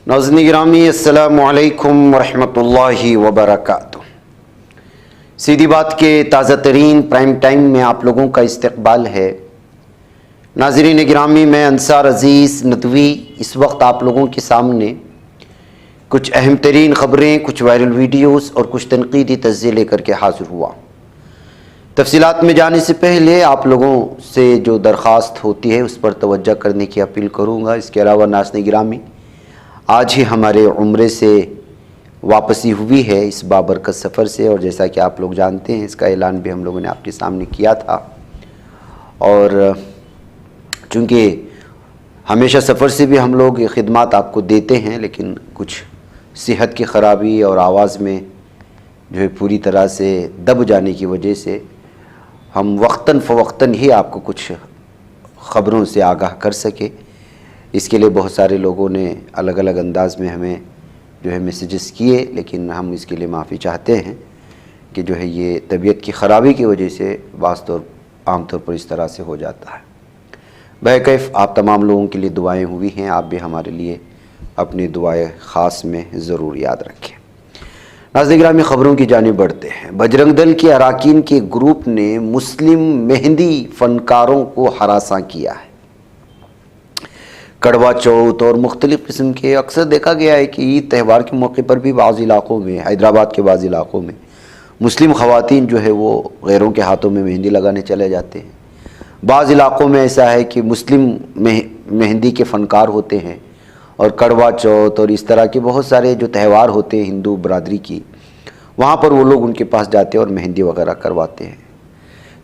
नाज़रीन गिरामी, अस्सलामु अलैकुम वरहमतुल्लाहि वबरकातुह। सीधी बात के ताज़ा तरीन प्राइम टाइम में आप लोगों का इस्तकबाल है। नाज़रीन गिरामी, मैं अंसार अज़ीज़ नदवी इस वक्त आप लोगों के सामने कुछ अहम तरीन ख़बरें, कुछ वायरल वीडियोस और कुछ तनकीदी तज्ज़िये लेकर के हाज़िर हुआ। तफसीलात में जाने से पहले आप लोगों से जो दरख्वास्त होती है उस पर तवज्जो करने की अपील करूँगा। इसके अलावा नाज़रीन गिरामी, आज ही हमारे उम्रे से वापसी हुई है इस बाबरकत सफ़र से, और जैसा कि आप लोग जानते हैं इसका ऐलान भी हम लोगों ने आपके सामने किया था। और चूँकि हमेशा सफ़र से भी हम लोग ये ख़िदमात आपको देते हैं, लेकिन कुछ सेहत की ख़राबी और आवाज़ में जो है पूरी तरह से दब जाने की वजह से हम वक्तन फ़वक्तन ही आपको कुछ ख़बरों से आगाह कर सके। इसके लिए बहुत सारे लोगों ने अलग अलग अंदाज़ में हमें जो है मैसेजेस किए, लेकिन हम इसके लिए माफ़ी चाहते हैं कि जो है ये तबीयत की ख़राबी की वजह से आम तौर पर इस तरह से हो जाता है। बहरकैफ़ आप तमाम लोगों के लिए दुआएं हुई हैं, आप भी हमारे लिए अपनी दुआएं ख़ास में ज़रूर याद रखें। नाज़रीन गिरामी, ख़बरों की जानिब बढ़ते हैं। बजरंग दल के अराकीन के ग्रुप ने मुस्लिम मेहंदी फ़नकारों को हरासा किया है। कड़वा चौथ और मुख्तलिफ़ किस्म के अक्सर देखा गया है कि ईद त्यौहार के मौके पर भी बाज़ इलाक़ों में, हैदराबाद के बाज़ इलाक़ों में मुस्लिम ख़वातीन जो है वो गैरों के हाथों में मेहंदी लगाने चले जाते हैं। बाज़ इलाक़ों में ऐसा है कि मुस्लिम मेहंदी के फ़नकार होते हैं, और कड़वा चौथ और इस तरह के बहुत सारे जो त्यौहार होते हैं हिंदू बरादरी की, वहाँ पर वो लोग उनके पास जाते हैं और मेहंदी वगैरह करवाते हैं।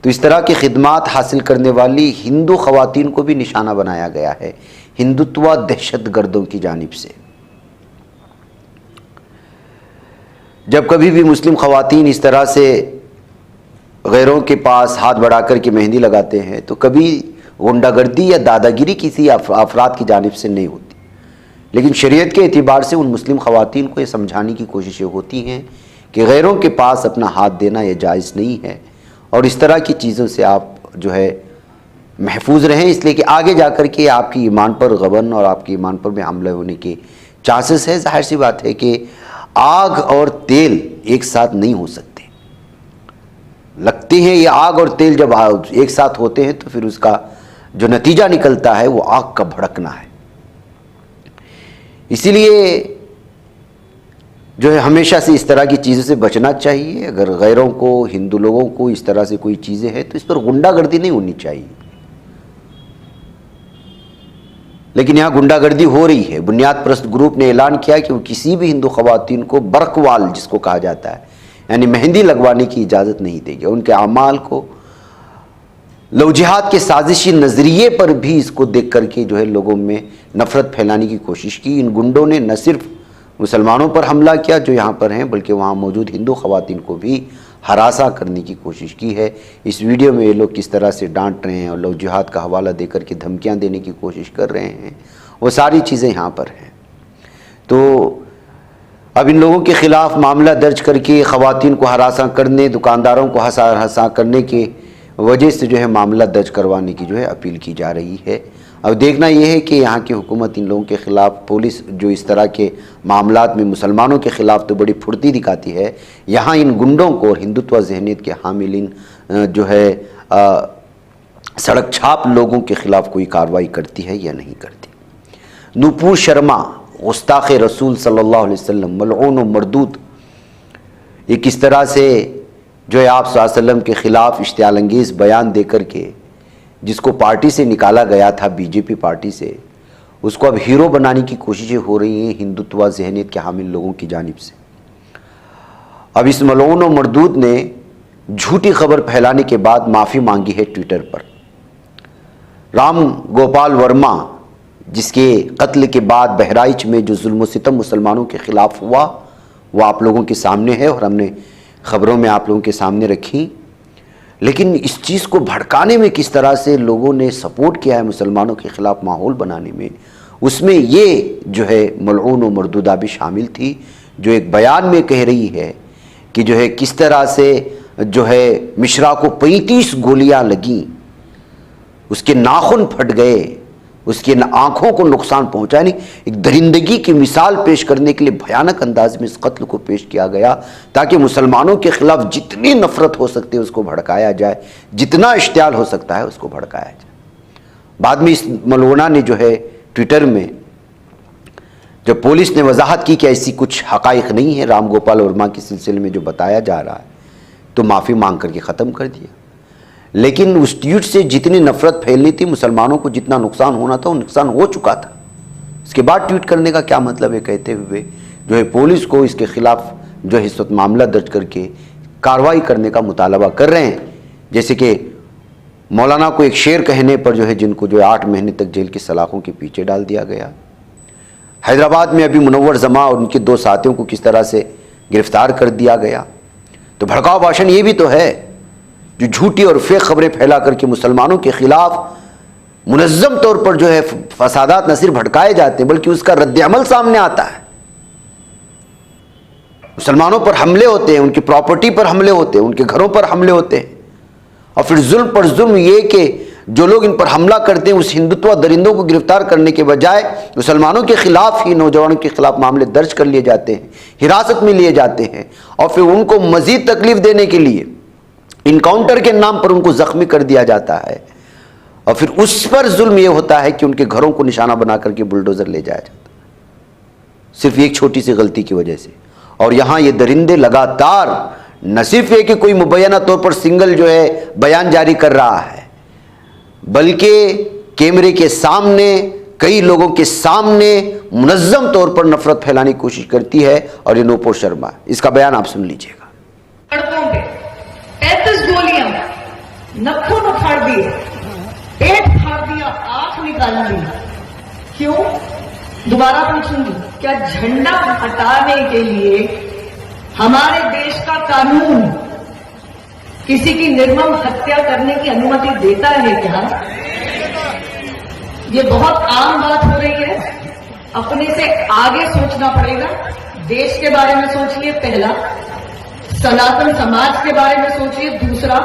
तो इस तरह की खिदमात हासिल करने वाली हिंदू ख़वातीन को भी निशाना बनाया गया है हिंदुत्व दहशत गर्दों की जानिब से। जब कभी भी मुस्लिम ख़वातीन इस तरह से गैरों के पास हाथ बढ़ा कर के मेहंदी लगाते हैं तो कभी गुंडागर्दी या दादागिरी किसी अफराद की जानिब से नहीं होती, लेकिन शरीयत के एतबार से उन मुस्लिम ख़वातीन को ये समझाने की कोशिशें होती हैं कि गैरों के पास अपना हाथ देना यह जायज़ नहीं है, और इस तरह की चीज़ों से आप जो है महफूज रहें, इसलिए कि आगे जाकर के आपकी ईमान पर गबन और आपकी ईमान पर भी हमला होने के चांसेस है। जाहिर सी बात है कि आग और तेल एक साथ नहीं हो सकते। लगते हैं ये आग और तेल जब एक साथ होते हैं तो फिर उसका जो नतीजा निकलता है वो आग का भड़कना है। इसीलिए जो है हमेशा से इस तरह की चीज़ों से बचना चाहिए। अगर गैरों को, हिंदू लोगों को इस तरह से कोई चीज़ें हैं तो इस पर गुंडागर्दी नहीं होनी चाहिए, लेकिन यहाँ गुंडागर्दी हो रही है। बुनियाद परस्त ग्रुप ने ऐलान किया कि वो किसी भी हिंदू ख़वातीन को बरकवाल जिसको कहा जाता है, यानी मेहंदी लगवाने की इजाज़त नहीं देगी। उनके अमाल को लव जिहाद के साजिशी नज़रिए पर भी इसको देख करके जो है लोगों में नफ़रत फैलाने की कोशिश की। इन गुंडों ने न सिर्फ मुसलमानों पर हमला किया जो यहाँ पर हैं, बल्कि वहाँ मौजूद हिंदू ख़वातीन को भी हरासा करने की कोशिश की है। इस वीडियो में ये लोग किस तरह से डांट रहे हैं और लव जिहाद का हवाला देकर के धमकियाँ देने की कोशिश कर रहे हैं, वो सारी चीज़ें यहाँ पर हैं। तो अब इन लोगों के ख़िलाफ़ मामला दर्ज करके ख़वातीन को हरासा करने, दुकानदारों को हरासा करने के वजह से जो है मामला दर्ज करवाने की जो है अपील की जा रही है। अब देखना यह है कि यहाँ की हुकूमत इन लोगों के ख़िलाफ़, पुलिस जो इस तरह के मामलात में मुसलमानों के ख़िलाफ़ तो बड़ी फुर्ती दिखाती है, यहाँ इन गुंडों को और हिंदुत्व ज़हनियत के हामिलीन जो है सड़क छाप लोगों के ख़िलाफ़ कोई कार्रवाई करती है या नहीं करती। नुपुर शर्मा गुस्ताख़ रसूल सल्लल्लाहु अलैहि वसल्लम, मलऊन व मरदूद, ये किस तरह से जो है आप सल्लल्लाहु अलैहि वसल्लम के ख़िलाफ़ इश्तियाल अंगेज़ बयान दे कर के, जिसको पार्टी से निकाला गया था, बीजेपी पार्टी से, उसको अब हीरो बनाने की कोशिशें हो रही हैं हिंदुत्व ज़हनियत के हामिल लोगों की जानिब से। अब इस मलऊन और मरदूद ने झूठी खबर फैलाने के बाद माफ़ी मांगी है ट्विटर पर। राम गोपाल वर्मा, जिसके कत्ल के बाद बहराइच में जो जुल्म सितम मुसलमानों के ख़िलाफ़ हुआ, वो आप लोगों के सामने है और हमने ख़बरों में आप लोगों के सामने रखी। लेकिन इस चीज़ को भड़काने में किस तरह से लोगों ने सपोर्ट किया है मुसलमानों के ख़िलाफ़ माहौल बनाने में, उसमें ये जो है मलऊन और मरदूदा भी शामिल थी, जो एक बयान में कह रही है कि जो है किस तरह से जो है मिश्रा को 35 गोलियां लगीं, उसके नाखून फट गए, उसकी आंखों को नुकसान पहुंचा नहीं। एक दरिंदगी की मिसाल पेश करने के लिए भयानक अंदाज में इस कत्ल को पेश किया गया, ताकि मुसलमानों के खिलाफ जितनी नफरत हो सकती है उसको भड़काया जाए, जितना इश्तियाल हो सकता है उसको भड़काया जाए। बाद में इस मलूना ने जो है ट्विटर में, जब पुलिस ने वजाहत की कि ऐसी कुछ हकाइक नहीं है राम गोपाल वर्मा के सिलसिले में जो बताया जा रहा है, तो माफ़ी मांग करके ख़त्म कर दिया। लेकिन उस ट्वीट से जितनी नफरत फैलनी थी, मुसलमानों को जितना नुकसान होना था वो नुकसान हो चुका था। इसके बाद ट्वीट करने का क्या मतलब है, कहते हुए जो है पुलिस को इसके खिलाफ जो है इस वक्त मामला दर्ज करके कार्रवाई करने का मुतालबा कर रहे हैं। जैसे कि मौलाना को एक शेर कहने पर जो है जिनको जो है 8 महीने तक जेल की सलाखों के पीछे डाल दिया गया। हैदराबाद में अभी मुनव्वर जमा और उनके 2 साथियों को किस तरह से गिरफ्तार कर दिया गया। तो भड़काऊ भाषण ये भी तो है जो झूठी और फेक खबरें फैला करके मुसलमानों के खिलाफ मुनज़्ज़म तौर पर जो है फसादात न सिर्फ भड़काए जाते हैं बल्कि उसका रद्द-ए-अमल सामने आता है। मुसलमानों पर हमले होते हैं, उनकी प्रॉपर्टी पर हमले होते हैं, उनके घरों पर हमले होते हैं, और फिर जुल्म पर जुल्म ये कि जो लोग इन पर हमला करते हैं उस हिंदुत्व दरिंदों को गिरफ्तार करने के बजाय मुसलमानों के खिलाफ ही, नौजवानों के खिलाफ मामले दर्ज कर लिए जाते हैं, हिरासत में लिए जाते हैं, और फिर उनको मजीद तकलीफ देने के लिए इनकाउंटर के नाम पर उनको जख्मी कर दिया जाता है, और फिर उस पर जुल्म यह होता है कि उनके घरों को निशाना बना करके बुलडोजर ले जाया जाता है, सिर्फ एक छोटी सी गलती की वजह से। और यहां ये दरिंदे लगातार न सिर्फ ये कि कोई मुबैना तौर पर सिंगल जो है बयान जारी कर रहा है, बल्कि कैमरे के सामने, कई लोगों के सामने मुनज़्ज़म तौर पर नफरत फैलाने की कोशिश करती है। और ये नूपुर शर्मा, इसका बयान आप सुन लीजिएगा। सड़कों पे 35 गोलियां, नखून उखाड़ दिए, पेट फाड़ दिया, आंख निकाल ली। क्यों? दोबारा पूछूंगी, क्या झंडा हटाने के लिए हमारे देश का कानून किसी की निर्मम हत्या करने की अनुमति देता है क्या? ये बहुत आम बात हो रही है। अपने से आगे सोचना पड़ेगा। देश के बारे में सोचिए, पहला। सनातन समाज के बारे में सोचिए, दूसरा।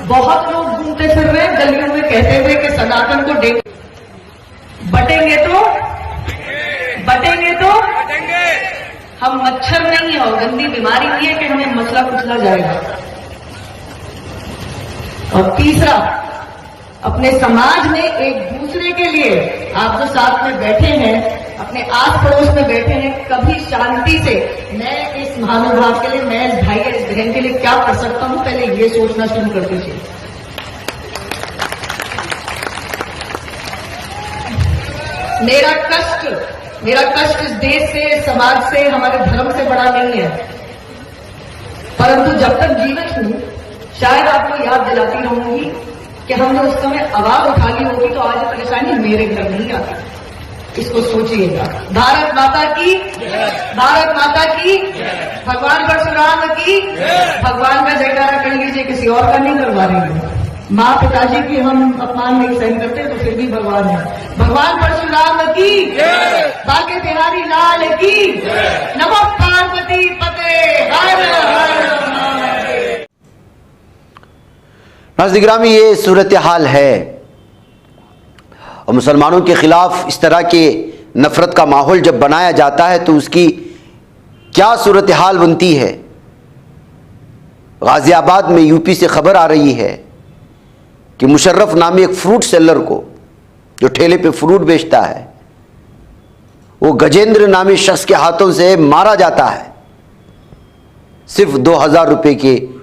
बहुत लोग घूमते फिर रहे गलियों में कहते हुए कि सनातन को बटेंगे तो हम मच्छर नहीं है और गंदी बीमारी नहीं है कि हमें मसला कुचला जाएगा। और तीसरा, अपने समाज में एक दूसरे के लिए आप जो साथ में बैठे हैं, अपने आस पड़ोस में बैठे हैं, कभी शांति से मैं इस महानुभाव के लिए, मैं इस भाई या इस बहन के लिए क्या कर सकता हूं, पहले ये सोचना शुरू कर दीजिए। मेरा कष्ट इस देश से, इस समाज से, हमारे धर्म से बड़ा नहीं है, परंतु जब तक जीवित हूं शायद आपको याद दिलाती रहूंगी कि हमने उस समय आवाज उठा ली होगी तो आज परेशानी मेरे घर नहीं आती। इसको सोचिएगा। भारत माता की, भारत माता की, भगवान परशुराम की। भगवान का जयकारा कर लीजिए, किसी और का नहीं करवा रही हूं। माँ पिताजी की हम अपमान नहीं सहन करते तो फिर भी भगवान है। भगवान परशुराम की, बाके बिहारी लाल की, नमो पार्वती पते, हर हर महादेव। नाज़रीन गिरामी, ये सूरत हाल है और मुसलमानों के खिलाफ इस तरह के नफरत का माहौल जब बनाया जाता है तो उसकी क्या सूरत हाल बनती है। गाजियाबाद में यूपी से खबर आ रही है कि मुशर्रफ नामी एक फ्रूट सेलर को, जो ठेले पे फ्रूट बेचता है, वो गजेंद्र नामी शख्स के हाथों से मारा जाता है, सिर्फ 2000 रुपये के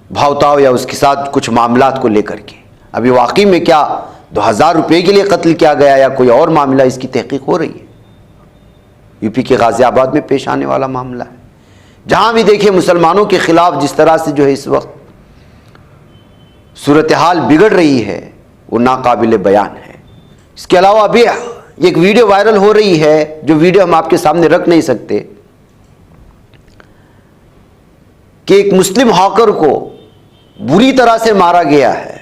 भावताव या उसके साथ कुछ मामलात को लेकर के। अभी वाकई में क्या 2000 रुपये के लिए कत्ल किया गया या कोई और मामला, इसकी तहकीक हो रही है। यूपी के गाजियाबाद में पेश आने वाला मामला है। जहां भी देखिए मुसलमानों के खिलाफ जिस तरह से जो है इस वक्त सूरत हाल बिगड़ रही है वो नाकाबिले बयान है। इसके अलावा अभी एक वीडियो वायरल हो रही है, जो वीडियो हम आपके सामने रख नहीं सकते, कि एक मुस्लिम हॉकर को बुरी तरह से मारा गया है,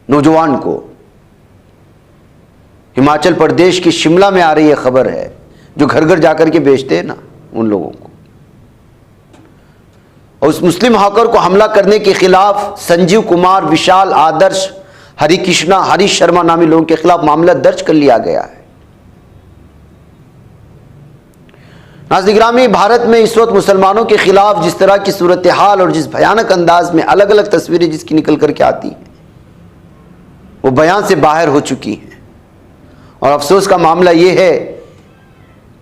नौजवान को। हिमाचल प्रदेश की शिमला में आ रही है खबर है, जो घर घर जाकर के बेचते हैं ना उन लोगों को। और उस मुस्लिम हॉकर को हमला करने के खिलाफ संजीव कुमार, विशाल, आदर्श हरीश शर्मा नामी लोगों के खिलाफ मामला दर्ज कर लिया गया है। नाज़रीन गिरामी, भारत में इस वक्त मुसलमानों के खिलाफ जिस तरह की सूरत हाल और जिस भयानक अंदाज में अलग अलग तस्वीरें जिसकी निकल करके आती हैं वो बयान से बाहर हो चुकी हैं। और अफसोस का मामला ये है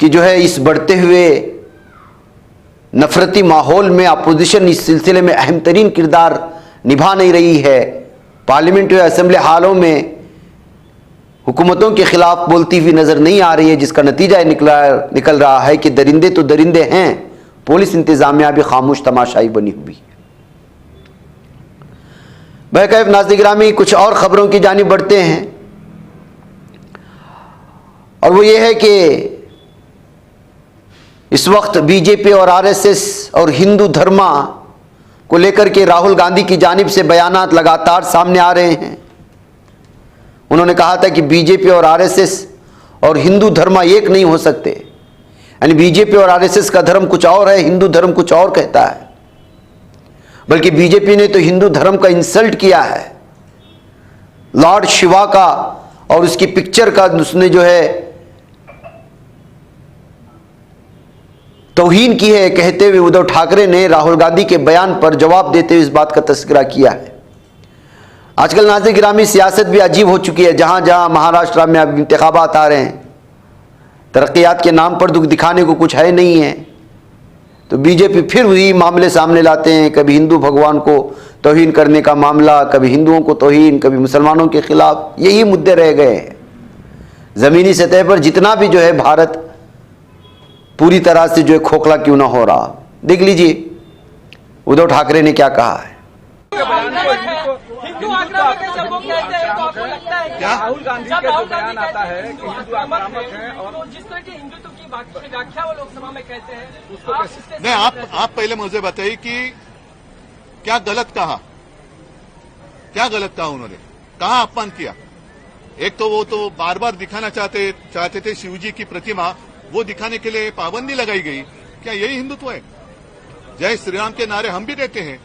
कि जो है इस बढ़ते हुए नफरती माहौल में अपोजिशन इस सिलसिले में अहम तरीन किरदार निभा नहीं रही है। पार्लियामेंट व असेंबली हालों में हुकूमतों के खिलाफ बोलती हुई नजर नहीं आ रही है, जिसका नतीजा निकल रहा है कि दरिंदे तो दरिंदे हैं, पुलिस इंतजामिया भी खामोश तमाशाई बनी हुई है। बहरकैफ नाज़रीन गिरामी, कुछ और खबरों की जानिब बढ़ते हैं और वो ये है कि इस वक्त बीजेपी और आरएसएस और हिंदू धर्मा को लेकर के राहुल गांधी की जानिब से बयानात लगातार सामने आ रहे हैं। उन्होंने कहा था कि बीजेपी और आरएसएस और हिंदू धर्म एक नहीं हो सकते, यानी बीजेपी और आरएसएस का धर्म कुछ और है, हिंदू धर्म कुछ और कहता है। बल्कि बीजेपी ने तो हिंदू धर्म का इंसल्ट किया है, लॉर्ड शिवा का और उसकी पिक्चर का उसने जो है तौहीन की है, कहते हुए उद्धव ठाकरे ने राहुल गांधी के बयान पर जवाब देते हुए इस बात का तस्करा किया है। आजकल नाज़रीन गिरामी सियासत भी अजीब हो चुकी है। जहाँ जहाँ महाराष्ट्र में अब इंतखाबात आ रहे हैं, तरक्यात के नाम पर दुख दिखाने को कुछ है नहीं है, तो बीजेपी फिर वही मामले सामने लाते हैं। कभी हिंदू भगवान को तौहीन करने का मामला, कभी हिंदुओं को तौहीन, कभी मुसलमानों के खिलाफ, यही मुद्दे रह गए हैं। ज़मीनी सतह पर जितना भी जो है भारत पूरी तरह से जो है खोखला क्यों ना हो रहा। देख लीजिए उद्धव ठाकरे ने क्या कहा है। हिंदू आक्रामक है जब वो कहते हैं तो आपको लगता है क्या राहुल गांधी का जो बयान आता है कि हिंदू आक्रामक है और जिस तरह के हिंदुत्व की व्याख्या वो लोकसभा में कहते हैं उसको नहीं, आप पहले मुझे बताइए कि क्या गलत कहा, क्या गलत कहा उन्होंने, कहाँ अपमान किया। एक तो वो तो बार बार दिखाना चाहते थे शिवजी की प्रतिमा, वो दिखाने के लिए पाबंदी लगाई गई। क्या यही हिंदुत्व है? जय श्री राम के नारे हम भी देते हैं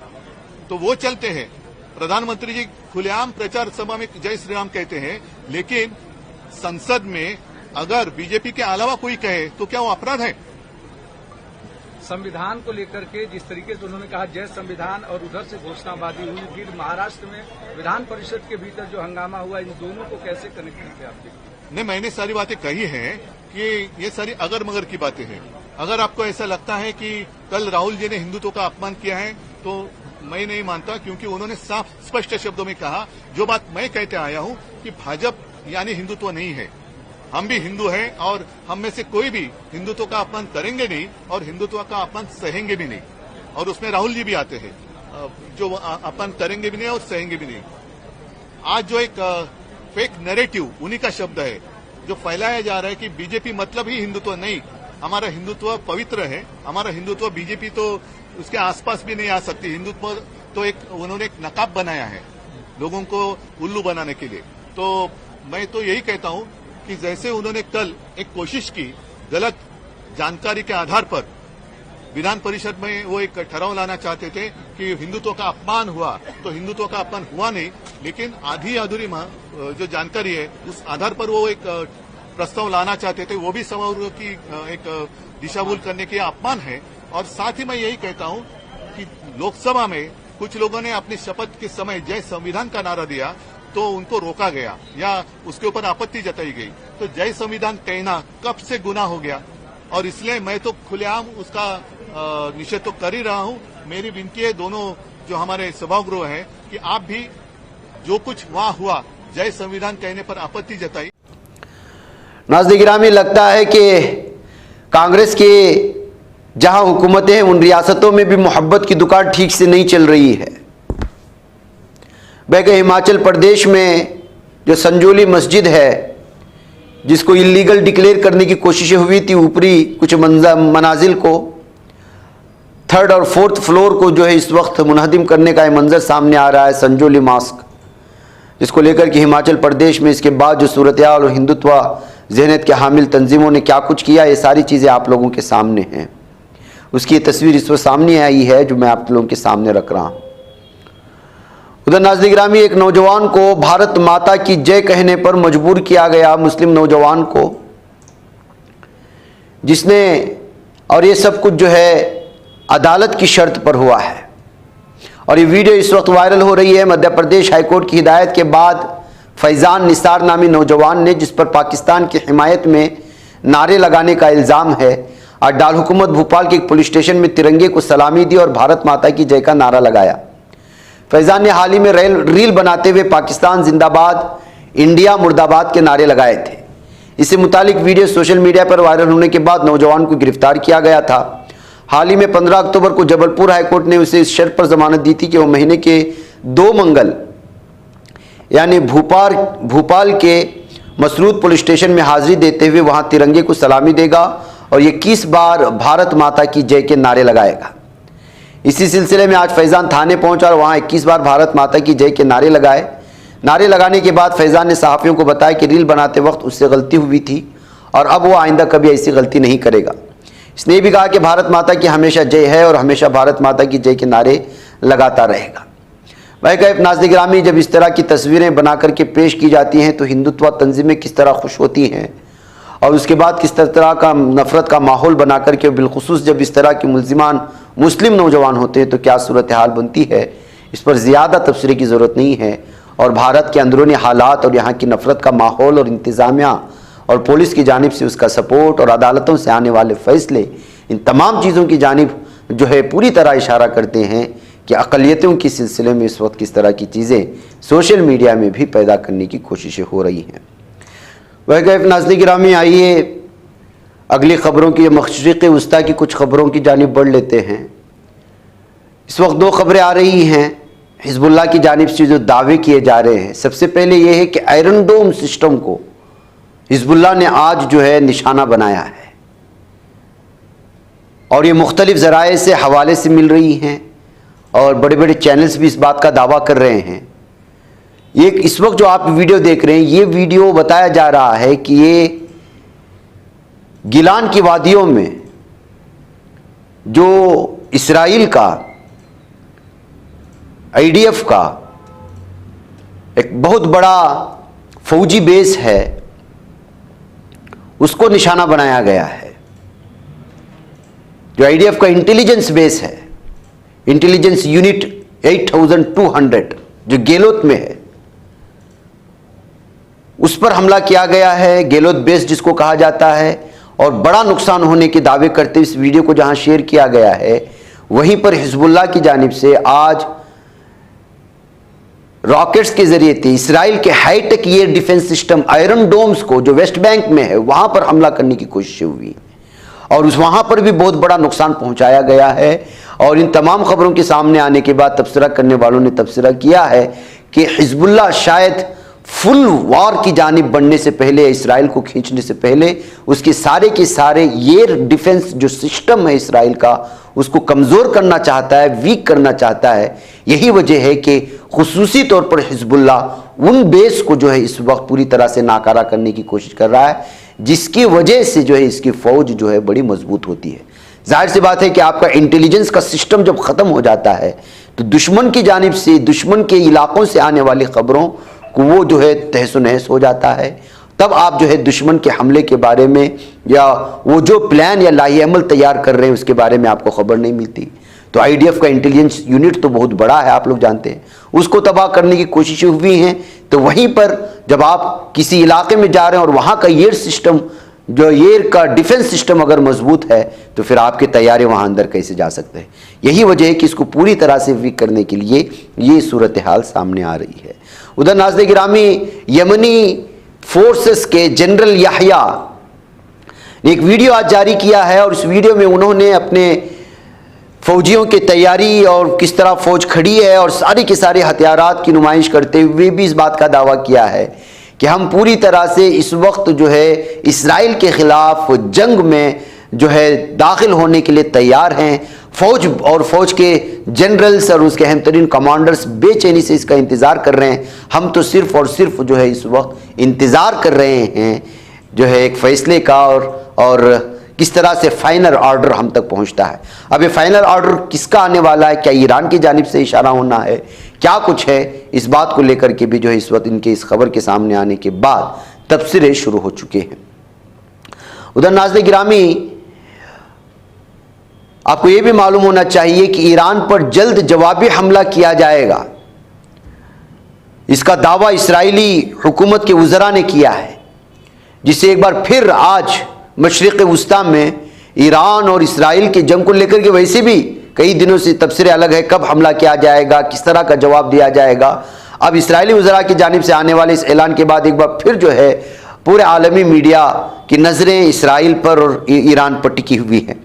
तो वो चलते हैं। प्रधानमंत्री जी खुलेआम प्रचार सभा में जय श्री राम कहते हैं, लेकिन संसद में अगर बीजेपी के अलावा कोई कहे तो क्या वो अपराध है? संविधान को लेकर के जिस तरीके से उन्होंने कहा जय संविधान और उधर से घोषणाबाजी हुई, फिर महाराष्ट्र में विधान परिषद के भीतर जो हंगामा हुआ, इन दोनों को कैसे कनेक्ट करते हैं आप? नहीं, मैंने सारी बातें कही हैं कि ये सारी अगर मगर की बातें हैं। अगर आपको ऐसा लगता है कि कल राहुल जी ने हिंदुत्व का अपमान किया है तो मैं नहीं मानता, क्योंकि उन्होंने साफ स्पष्ट शब्दों में कहा जो बात मैं कहते आया हूं कि भाजपा यानी हिंदुत्व नहीं है। हम भी हिंदू हैं और हम में से कोई भी हिंदुत्व का अपमान करेंगे नहीं और हिंदुत्व का अपमान सहेंगे भी नहीं। और उसमें राहुल जी भी आते हैं जो अपमान करेंगे भी नहीं और सहेंगे भी नहीं। आज जो एक फेक नैरेटिव उन्हीं का शब्द है जो फैलाया जा रहा है कि बीजेपी मतलब ही हिंदुत्व नहीं, हमारा हिंदुत्व पवित्र है, हमारा हिंदुत्व बीजेपी तो उसके आसपास भी नहीं आ सकती। हिंदुत्व तो एक उन्होंने एक नकाब बनाया है लोगों को उल्लू बनाने के लिए। तो मैं तो यही कहता हूं कि जैसे उन्होंने कल एक कोशिश की गलत जानकारी के आधार पर विधान परिषद में वो एक ठहराव लाना चाहते थे कि हिंदुत्व का अपमान हुआ, तो हिंदुत्व का अपमान हुआ नहीं, लेकिन आधी अधूरी जो जानकारी है उस आधार पर वो एक प्रस्ताव लाना चाहते थे, वो भी समारोह की एक दिशा भूल करने के अपमान है। और साथ ही मैं यही कहता हूं कि लोकसभा में कुछ लोगों ने अपनी शपथ के समय जय संविधान का नारा दिया तो उनको रोका गया या उसके ऊपर आपत्ति जताई गई। तो जय संविधान कहना कब से गुनाह हो गया, और इसलिए मैं तो खुलेआम उसका निषेध तो कर ही रहा हूं। मेरी विनती है दोनों जो हमारे सभागृह हैं कि आप भी जो कुछ वहां हुआ जय संविधान कहने पर आपत्ति जताई। नाज़रीन गिरामी, लगता है कि कांग्रेस के जहां हुकूमतें हैं उन रियासतों में भी मोहब्बत की दुकान ठीक से नहीं चल रही है। बल्कि हिमाचल प्रदेश में जो संजोली मस्जिद है जिसको इलीगल डिक्लेयर करने की कोशिशें हुई थी, ऊपरी कुछ मनाजिल को, 3rd और 4th फ्लोर को जो है इस वक्त मुनहदिम करने का मंजर सामने आ रहा है। संजोली मॉस्क जिसको लेकर कि हिमाचल प्रदेश में इसके बाद जो सूरत-ए-हाल और हिंदुत्व ज़हनियत के हामिल तंजीमों ने क्या कुछ किया, ये सारी चीज़ें आप लोगों के सामने हैं। उसकी तस्वीर इस वक्त सामने आई है जो मैं आप लोगों के सामने रख रहा हूँ। उधर नाज़रीन गिरामी, एक नौजवान को भारत माता की जय कहने पर मजबूर किया गया, मुस्लिम नौजवान को, जिसने, और ये सब कुछ जो है अदालत की शर्त पर हुआ है। और ये वीडियो इस वक्त वायरल हो रही है। मध्य प्रदेश हाईकोर्ट की हिदायत के बाद फैज़ान निसार नामी नौजवान ने, जिस पर पाकिस्तान की हिमायत में नारे लगाने का इल्ज़ाम है, आज दारुल हुकूमत भोपाल के एक पुलिस स्टेशन में तिरंगे को सलामी दी और भारत माता की जय का नारा लगाया। फैज़ान ने हाल ही में रील बनाते हुए पाकिस्तान जिंदाबाद, इंडिया मुर्दाबाद के नारे लगाए थे। इससे मुतालिक वीडियो सोशल मीडिया पर वायरल होने के बाद नौजवान को गिरफ्तार किया गया था। हाल ही में 15 अक्टूबर को जबलपुर हाईकोर्ट ने उसे इस शर्त पर जमानत दी थी कि वह महीने के 2 मंगल यानी भोपाल के मसरूद पुलिस स्टेशन में हाजिरी देते हुए वहां तिरंगे को सलामी देगा और 21 बार भारत माता की जय के नारे लगाएगा। इसी सिलसिले में आज फैज़ान थाने पहुंचा और वहां 21 बार भारत माता की जय के नारे लगाए। नारे लगाने के बाद फैज़ान ने सहाफ़ियों को बताया कि रील बनाते वक्त उससे गलती हुई थी और अब वो आइंदा कभी ऐसी गलती नहीं करेगा। इसने भी कहा कि भारत माता की हमेशा जय है और हमेशा भारत माता की जय के नारे लगाता रहेगा। भाई कहे नाज़रीन गिरामी, जब इस तरह की तस्वीरें बना करके पेश की जाती हैं तो हिंदुत्व तंजीमें किस तरह खुश होती हैं और उसके बाद किस तरह का नफ़रत का माहौल बना करके, बिलखुसूस जब इस तरह के मुल्ज़िमान मुस्लिम नौजवान होते हैं तो क्या सूरत हाल बनती है, इस पर ज़्यादा तबसरे की ज़रूरत नहीं है। और भारत के अंदरूनी हालात और यहाँ की नफ़रत का माहौल और इंतज़ामिया और पुलिस की जानिब से उसका सपोर्ट और अदालतों से आने वाले फ़ैसले, इन तमाम चीज़ों की जानिब जो है पूरी तरह इशारा करते हैं कि अक़लियतों के सिलसिले में इस वक्त किस तरह की चीज़ें सोशल मीडिया में भी पैदा करने की कोशिशें हो रही हैं। वह गए नाज़रीन गिरामी, आइए अगली ख़बरों की, मशरिक़ वस्ता की कुछ ख़बरों की जानिब बढ़ लेते हैं। इस वक्त 2 ख़बरें आ रही हैं हिज़्बुल्लाह की जानिब से जो दावे किए जा रहे हैं। सबसे पहले ये है कि आयरन डोम सिस्टम को हिज़्बुल्लाह ने आज जो है निशाना बनाया है और ये मुख्तलिफ ज़राए से हवाले से मिल रही हैं और बड़े बड़े चैनल्स भी इस बात का दावा कर रहे हैं। ये इस वक्त जो आप वीडियो देख रहे हैं, ये वीडियो बताया जा रहा है कि ये गिलान की वादियों में जो इसराइल का IDF का एक बहुत बड़ा फौजी बेस है, उसको निशाना बनाया गया है। जो IDF का इंटेलिजेंस बेस है, इंटेलिजेंस यूनिट 8200 जो गेलोत में है, उस पर हमला किया गया है। गेलोत बेस जिसको कहा जाता है, और बड़ा नुकसान होने के दावे करते इस वीडियो को जहां शेयर किया गया है, वहीं पर हिज़्बुल्लाह की जानिब से आज रॉकेट्स के जरिए थे इसराइल के high tech air defence system iron domes को, जो वेस्ट बैंक में है, वहां पर हमला करने की कोशिश हुई और वहां पर भी बहुत बड़ा नुकसान पहुंचाया गया है। और इन तमाम खबरों के सामने आने के बाद तबसरा करने वालों ने तबसरा किया है कि हिज़्बुल्लाह शायद फुल वॉर की जानिब बढ़ने से पहले, इसराइल को खींचने से पहले, उसके सारे के सारे एयर डिफेंस जो सिस्टम है इसराइल का, उसको कमज़ोर करना चाहता है, वीक करना चाहता है। यही वजह है कि खुसूसी तौर पर हिज़्बुल्लाह उन बेस को जो है इस वक्त पूरी तरह से नाकारा करने की कोशिश कर रहा है, जिसकी वजह से जो है इसकी फ़ौज जो है बड़ी मजबूत होती है। जाहिर सी बात है कि आपका इंटेलिजेंस का सिस्टम जब ख़त्म हो जाता है तो दुश्मन की जानिब से, दुश्मन के इलाकों से आने वाली ख़बरों को वो जो है तहस नहस हो जाता है। तब आप जो है दुश्मन के हमले के बारे में या वो जो प्लान या लाही अमल तैयार कर रहे हैं उसके बारे में आपको खबर नहीं मिलती। तो IDF का इंटेलिजेंस यूनिट तो बहुत बड़ा है, आप लोग जानते हैं, उसको तबाह करने की कोशिशें हुई हैं। तो वहीं पर जब आप किसी इलाके में जा रहे हैं और वहाँ का एयर सिस्टम, जो एयर का डिफेंस सिस्टम अगर मजबूत है, तो फिर आपके तैयारे वहाँ अंदर कैसे जा सकते हैं। यही वजह है कि इसको पूरी तरह से वीक करने के लिए ये सूरत हाल सामने आ रही है। उधर नाज़रीन गिरामी, यमनी फोर्सेस के जनरल याहिया ने एक वीडियो आज जारी किया है और इस वीडियो में उन्होंने अपने फौजियों की तैयारी और किस तरह फौज खड़ी है और सारी के सारे हथियारात की नुमाइश करते हुए भी इस बात का दावा किया है कि हम पूरी तरह से इस वक्त जो है इसराइल के खिलाफ जंग में जो है दाखिल होने के लिए तैयार हैं। फौज और फौज के जनरल्स और उसके अहम तरीन कमांडर्स बेचैनी से इसका इंतज़ार कर रहे हैं। हम तो सिर्फ और सिर्फ जो है इस वक्त इंतज़ार कर रहे हैं जो है एक फ़ैसले का और किस तरह से फाइनल ऑर्डर हम तक पहुंचता है। अब ये फाइनल ऑर्डर किसका आने वाला है? क्या ईरान की जानिब से इशारा होना है? क्या कुछ है, इस बात को लेकर के भी जो है इस वक्त इनके इस खबर के सामने आने के बाद तबसरे शुरू हो चुके हैं। उधर नाज़रीन गिरामी, आपको यह भी मालूम होना चाहिए कि ईरान पर जल्द जवाबी हमला किया जाएगा। इसका दावा इस्राएली हुकूमत के वज़रा ने किया है, जिससे एक बार फिर आज मशरिक़ वुस्ता में ईरान और इस्राएल के जंग को लेकर के वैसे भी कई दिनों से तबसरे अलग है, कब हमला किया जाएगा, किस तरह का जवाब दिया जाएगा। अब इस्राएली वज़रा की जानिब से आने वाले इस ऐलान के बाद एक बार फिर जो है पूरे आलमी मीडिया की नज़रें इस्राएल पर और ईरान पर टिकी हुई हैं।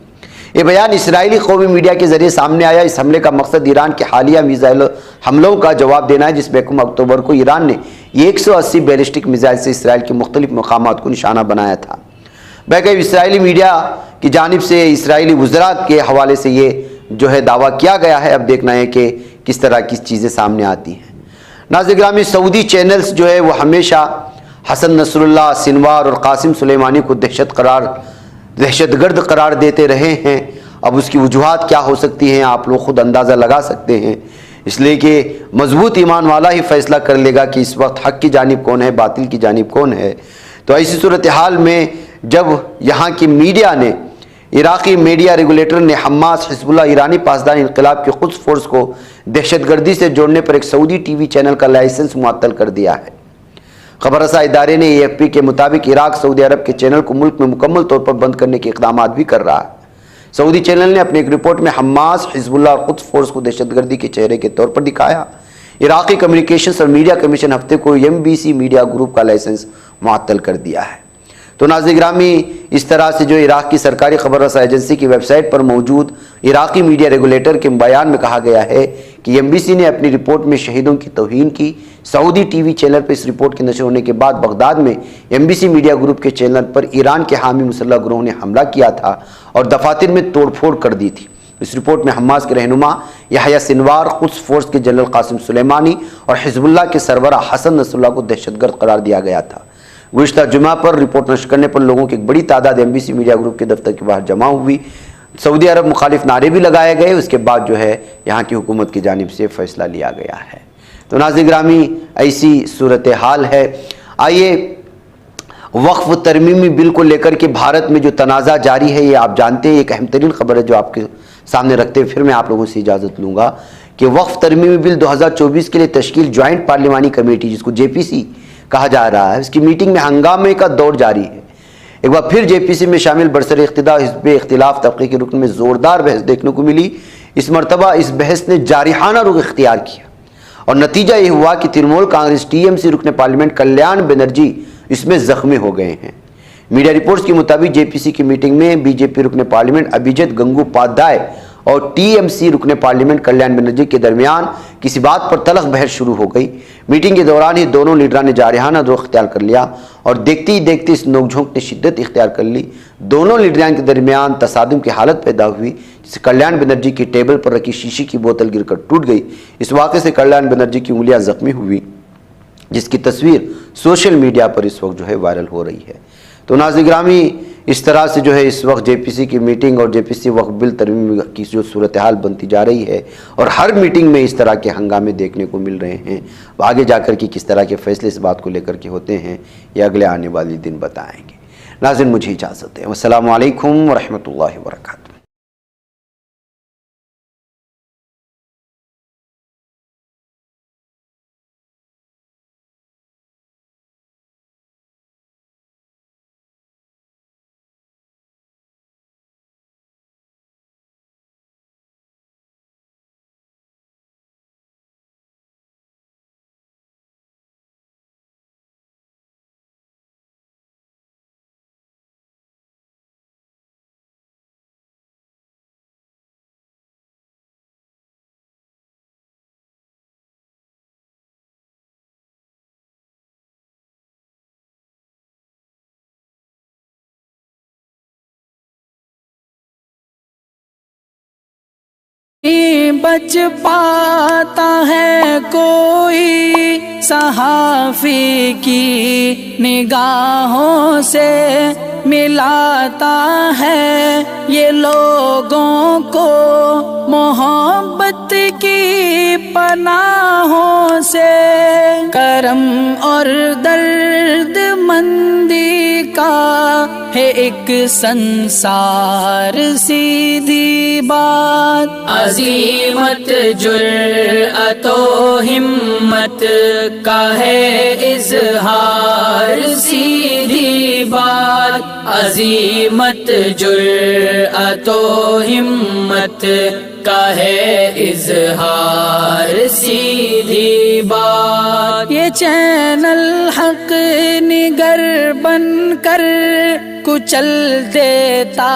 ये बयान इस्राएली कौमी मीडिया के जरिए सामने आया। इस हमले का मकसद ईरान के हालिया मिसाइल हमलों का जवाब देना है, जिसमें 1 अक्टूबर को ईरान ने 180 बैलिस्टिक मिसाइल से इसराइल के मुख्तलिफ मकामात को निशाना बनाया था। बहरहाल इस्राएली मीडिया की जानिब से इस्राएली वज़रा के हवाले से ये जो है दावा किया गया है। अब देखना है कि किस तरह की चीज़ें सामने आती हैं। नाज़रीन गिरामी, सऊदी चैनल्स जो है वो हमेशा हसन नसरुल्लाह, सिनवार और कासिम सुलेमानी को दहशतगर्द करार देते रहे हैं। अब उसकी वजूहात क्या हो सकती हैं आप लोग खुद अंदाज़ा लगा सकते हैं, इसलिए कि मजबूत ईमान वाला ही फैसला कर लेगा कि इस वक्त हक़ की जानिब कौन है, बातिल की जानिब कौन है। तो ऐसी सूरत हाल में जब यहाँ की मीडिया ने, इराक़ी मीडिया रेगुलेटर ने हमास, हिज़्बुल्लाह, ईरानी पासदार इनक़िलाब के क़ुद्स फोर्स को दहशतगर्दी से जोड़ने पर एक सऊदी टीवी चैनल का लाइसेंस मुअत्तल कर दिया है। खबर रसा इदारे ने AFP के मुताबिक इराक़ सऊदी अरब के चैनल को मुल्क में मुकम्मल तौर पर बंद करने के इक़दामात भी कर रहा है। सऊदी चैनल ने अपनी एक रिपोर्ट में हमास, हिज़्बुल्लाह और क़ुद्स फोर्स को दहशतगर्दी के चेहरे के तौर पर दिखाया। इराक़ी कम्युनिकेशंस और मीडिया कमीशन हफ्ते को MBC मीडिया ग्रुप का लाइसेंस मुअत्तल कर दिया है। तो नाज़रीन गिरामी, इस तरह से जो इराक़ की सरकारी खबर रसा एजेंसी की वेबसाइट पर मौजूद इराक़ी मीडिया रेगुलेटर के बयान में कहा गया है कि MBC ने अपनी रिपोर्ट में शहीदों की तौहीन की। सऊदी टीवी चैनल पर इस रिपोर्ट के नशर होने के बाद बगदाद में MBC मीडिया ग्रुप के चैनल पर ईरान के हामी मुसल्लह ग्रोह ने हमला किया था और दफातर में तोड़फोड़ कर दी थी। इस रिपोर्ट में हमास के रहनुमा यहया सिनवार, क़ुद्स फोर्स के जनरल कासिम सुलेमानी और हिज़्बुल्लाह के सरबरा हसन नसरुल्लाह को दहशतगर्द करार दिया गया था। गुज़िश्ता जुमा पर रिपोर्ट नश्र करने पर लोगों की एक बड़ी तादाद MBC मीडिया ग्रुप के दफ्तर के बाहर जमा हुई। सऊदी अरब मुखालिफ नारे भी लगाए गए। उसके बाद जो है यहाँ की हुकूमत की जानिब से फैसला लिया गया है। तो नाज़रीन गिरामी, ऐसी सूरत हाल है। आइए वक्फ तरमीमी बिल को लेकर के भारत में जो तनाज़ा जारी है, ये आप जानते हैं, एक अहम तरीन खबर है जो आपके सामने रखते हुए फिर मैं आप लोगों से इजाज़त लूँगा कि वक्फ तरमीमी बिल 2024 के लिए तश्कील ज्वाइंट पार्लिमानी कमेटी, जिसको JPC कहा जा रहा है, इसकी मीटिंग में हंगामे का दौर जारी है। एक बार फिर JPC में शामिल बरसर इख्तिदार हिज़्ब इख्तिलाफ तबके के रुकन में ज़ोरदार बहस देखने को मिली। इस मरतबा इस बहस ने जारिहाना रुख इख्तियार किया और नतीजा ये हुआ कि तृणमूल कांग्रेस TMC रुकन पार्लियामेंट कल्याण बनर्जी इसमें जख्मी हो गए हैं। मीडिया रिपोर्ट्स के मुताबिक JPC की मीटिंग में BJP रुकन पार्लियामेंट अभिजीत गंगोपाध्याय और TMC रुकन पार्लियामेंट कल्याण बनर्जी के दरमियान किसी बात पर तलख बहस शुरू हो गई। मीटिंग के दौरान ही दोनों लीडरान ने जारिहाना रुख इख्तियार कर लिया और देखते ही देखते इस नोकझोंक ने शिद्दत इख्तियार कर ली। दोनों लीडरान के दरमियान तसादुम की हालत पैदा हुई, जिससे कल्याण बनर्जी की टेबल पर रखी शीशी की बोतल गिरकर टूट गई। इस वाक़े से कल्याण बनर्जी की उंगलियां जख्मी हुई, जिसकी तस्वीर सोशल मीडिया पर इस वक्त जो है वायरल हो रही है। तो नाज़रीन गिरामी, इस तरह से जो है इस वक्त JPC की मीटिंग और JPC वक्फ बिल तरमीम की जो सूरत हाल बनती जा रही है और हर मीटिंग में इस तरह के हंगामे देखने को मिल रहे हैं। आगे जाकर के किस तरह के फैसले इस बात को लेकर के होते हैं, ये अगले आने वाले दिन बताएंगे। नाज़रीन, मुझे इजाज़त है। अस्सलामु अलैकुम व रहमतुल्लाहि व बरकातुहू। बच पाता है कोई सहाफ़ी की निगाहों से, मिलाता है ये लोगों को मोहब्बत की पनाहों से। करम और दर्द मंदी का है एक संसार सीधी बात। अजीमत जुर्अतो हिम्मत का है इज़हार सीधी बात। अजीमत जुर्अतो हिम्मत का है इज़हार सीधी बात। ये चैनल हक निगर बनकर कुचल देता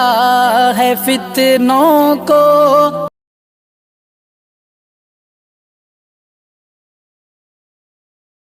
है फितनों को।